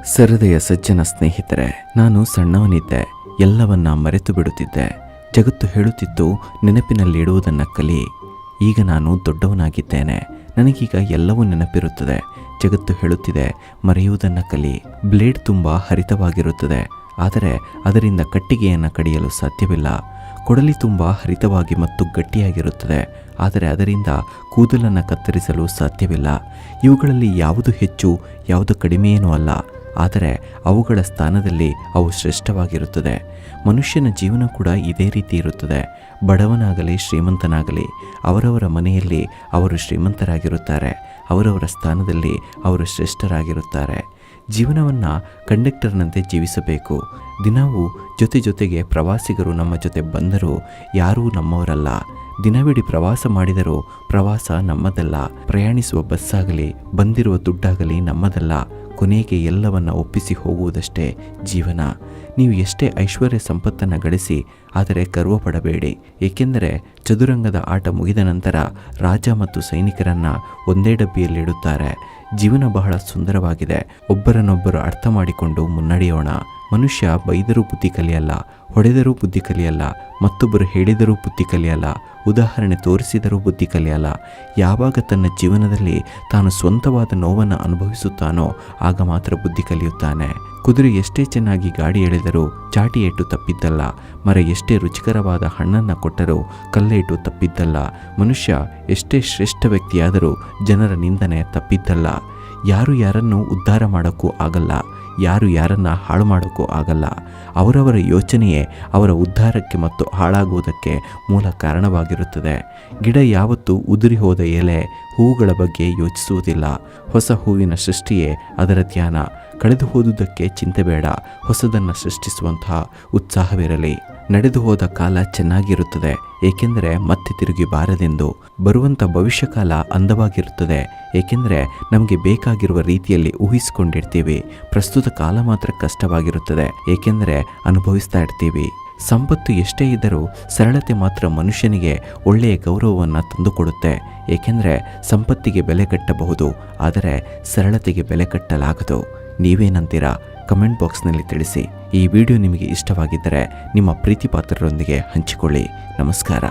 ಸರದೆಯ ಸಜ್ಜನ ಸ್ನೇಹಿತರೆ, ನಾನು ಸಣ್ಣವನಿದ್ದೆ, ಎಲ್ಲವನ್ನ ಮರೆತು ಬಿಡುತ್ತಿದ್ದೆ. ಜಗತ್ತು ಹೇಳುತ್ತಿತ್ತು, ನೆನಪಿನಲ್ಲಿಡುವುದನ್ನು ಕಲಿ. ಈಗ ನಾನು ದೊಡ್ಡವನಾಗಿದ್ದೇನೆ, ನನಗೀಗ ಎಲ್ಲವೂ ನೆನಪಿರುತ್ತದೆ. ಜಗತ್ತು ಹೇಳುತ್ತಿದೆ, ಮರೆಯುವುದನ್ನು ಕಲಿ. ಬ್ಲೇಡ್ ತುಂಬ ಹರಿತವಾಗಿರುತ್ತದೆ, ಆದರೆ ಅದರಿಂದ ಕಟ್ಟಿಗೆಯನ್ನು ಕಡಿಯಲು ಸಾಧ್ಯವಿಲ್ಲ. ಕೊಡಲಿ ತುಂಬ ಹರಿತವಾಗಿ ಮತ್ತು ಗಟ್ಟಿಯಾಗಿರುತ್ತದೆ, ಆದರೆ ಅದರಿಂದ ಕೂದಲನ್ನು ಕತ್ತರಿಸಲು ಸಾಧ್ಯವಿಲ್ಲ. ಇವುಗಳಲ್ಲಿ ಯಾವುದು ಹೆಚ್ಚು, ಯಾವುದು ಕಡಿಮೆಯೇನೂ ಅಲ್ಲ, ಆದರೆ ಅವುಗಳ ಸ್ಥಾನದಲ್ಲಿ ಅವು ಶ್ರೇಷ್ಠವಾಗಿರುತ್ತದೆ. ಮನುಷ್ಯನ ಜೀವನ ಕೂಡ ಇದೇ ರೀತಿ ಇರುತ್ತದೆ. ಬಡವನಾಗಲಿ ಶ್ರೀಮಂತನಾಗಲಿ, ಅವರವರ ಮನೆಯಲ್ಲಿ ಅವರು ಶ್ರೀಮಂತರಾಗಿರುತ್ತಾರೆ, ಅವರವರ ಸ್ಥಾನದಲ್ಲಿ ಅವರು ಶ್ರೇಷ್ಠರಾಗಿರುತ್ತಾರೆ. ಜೀವನವನ್ನು ಕಂಡಕ್ಟರ್ನಂತೆ ಜೀವಿಸಬೇಕು. ದಿನವೂ ಜೊತೆಗೆ ಪ್ರವಾಸಿಗರು ನಮ್ಮ ಜೊತೆ ಬಂದರೂ ಯಾರೂ ನಮ್ಮವರಲ್ಲ. ದಿನವಿಡೀ ಪ್ರವಾಸ ಮಾಡಿದರೂ ಪ್ರವಾಸ ನಮ್ಮದಲ್ಲ. ಪ್ರಯಾಣಿಸುವ ಬಸ್ಸಾಗಲಿ ಬಂದಿರುವ ದುಡ್ಡಾಗಲಿ ನಮ್ಮದಲ್ಲ. ಕೊನೆಗೆ ಎಲ್ಲವನ್ನು ಒಪ್ಪಿಸಿ ಹೋಗುವುದಷ್ಟೇ ಜೀವನ. ನೀವು ಎಷ್ಟೇ ಐಶ್ವರ್ಯ ಸಂಪತ್ತನ್ನು ಗಳಿಸಿ, ಆದರೆ ಗರ್ವಪಡಬೇಡಿ. ಏಕೆಂದರೆ ಚದುರಂಗದ ಆಟ ಮುಗಿದ ನಂತರ ರಾಜ ಮತ್ತು ಸೈನಿಕರನ್ನು ಒಂದೇ ಡಬ್ಬಿಯಲ್ಲಿಡುತ್ತಾರೆ. ಜೀವನ ಬಹಳ ಸುಂದರವಾಗಿದೆ. ಒಬ್ಬರನ್ನೊಬ್ಬರು ಅರ್ಥ ಮಾಡಿಕೊಂಡು ಮುನ್ನಡೆಯೋಣ. ಮನುಷ್ಯ ಬೈದರೂ ಬುದ್ಧಿ ಕಲಿಯಲ್ಲ, ಹೊಡೆದರೂ ಬುದ್ಧಿ ಕಲಿಯಲ್ಲ, ಮತ್ತೊಬ್ಬರು ಹೇಳಿದರೂ ಬುದ್ಧಿ ಕಲಿಯಲ್ಲ, ಉದಾಹರಣೆ ತೋರಿಸಿದರೂ ಬುದ್ಧಿ ಕಲಿಯಲ್ಲ. ಯಾವಾಗ ತನ್ನ ಜೀವನದಲ್ಲಿ ತಾನು ಸ್ವಂತವಾದ ನೋವನ್ನು ಅನುಭವಿಸುತ್ತಾನೋ ಆಗ ಮಾತ್ರ ಬುದ್ಧಿ ಕಲಿಯುತ್ತಾನೆ. ಕುದುರೆ ಎಷ್ಟೇ ಚೆನ್ನಾಗಿ ಗಾಡಿ ಎಳೆದರೂ ಚಾಟಿ ಏಟು ತಪ್ಪಿದ್ದಲ್ಲ. ಮರ ಎಷ್ಟೇ ರುಚಿಕರವಾದ ಹಣ್ಣನ್ನು ಕೊಟ್ಟರೂ ಕಲ್ಲೇಟು ತಪ್ಪಿದ್ದಲ್ಲ. ಮನುಷ್ಯ ಎಷ್ಟೇ ಶ್ರೇಷ್ಠ ವ್ಯಕ್ತಿಯಾದರೂ ಜನರ ನಿಂದನೆ ತಪ್ಪಿದ್ದಲ್ಲ. ಯಾರು ಯಾರನ್ನು ಉದ್ಧಾರ ಮಾಡೋಕ್ಕೂ ಆಗಲ್ಲ, ಯಾರು ಯಾರನ್ನು ಹಾಳು ಮಾಡೋಕ್ಕೂ ಆಗಲ್ಲ. ಅವರವರ ಯೋಚನೆಯೇ ಅವರ ಉದ್ಧಾರಕ್ಕೆ ಮತ್ತು ಹಾಳಾಗುವುದಕ್ಕೆ ಮೂಲ ಕಾರಣವಾಗಿರುತ್ತದೆ. ಗಿಡ ಯಾವತ್ತೂ ಉದುರಿ ಹೋದ ಎಲೆ, ಹೂವುಗಳ ಬಗ್ಗೆ ಯೋಚಿಸುವುದಿಲ್ಲ. ಹೊಸ ಹೂವಿನ ಸೃಷ್ಟಿಯೇ ಅದರ ಧ್ಯಾನ. ಕಳೆದು ಹೋದುದಕ್ಕೆ ಚಿಂತೆ ಬೇಡ, ಹೊಸದನ್ನು ಸೃಷ್ಟಿಸುವಂತಹ ಉತ್ಸಾಹವಿರಲಿ. ನಡೆದು ಹೋದ ಕಾಲ ಚೆನ್ನಾಗಿರುತ್ತದೆ, ಏಕೆಂದರೆ ಮತ್ತೆ ತಿರುಗಿ ಬಾರದೆಂದು. ಬರುವಂಥ ಭವಿಷ್ಯಕಾಲ ಅಂದವಾಗಿರುತ್ತದೆ, ಏಕೆಂದರೆ ನಮಗೆ ಬೇಕಾಗಿರುವ ರೀತಿಯಲ್ಲಿ ಊಹಿಸಿಕೊಂಡಿರ್ತೀವಿ. ಪ್ರಸ್ತುತ ಕಾಲ ಮಾತ್ರ ಕಷ್ಟವಾಗಿರುತ್ತದೆ, ಏಕೆಂದರೆ ಅನುಭವಿಸ್ತಾ ಇರ್ತೀವಿ. ಸಂಪತ್ತು ಎಷ್ಟೇ ಇದ್ದರೂ ಸರಳತೆ ಮಾತ್ರ ಮನುಷ್ಯನಿಗೆ ಒಳ್ಳೆಯ ಗೌರವವನ್ನು ತಂದುಕೊಡುತ್ತೆ. ಏಕೆಂದರೆ ಸಂಪತ್ತಿಗೆ ಬೆಲೆ ಕಟ್ಟಬಹುದು, ಆದರೆ ಸರಳತೆಗೆ ಬೆಲೆ ಕಟ್ಟಲಾಗದು. ನೀವೇನಂತೀರಾ? ಕಮೆಂಟ್ ಬಾಕ್ಸ್ನಲ್ಲಿ ತಿಳಿಸಿ. ಈ ವಿಡಿಯೋ ನಿಮಗೆ ಇಷ್ಟವಾಗಿದ್ದರೆ ನಿಮ್ಮ ಪ್ರೀತಿ ಪಾತ್ರರೊಂದಿಗೆ ಹಂಚಿಕೊಳ್ಳಿ. ನಮಸ್ಕಾರ.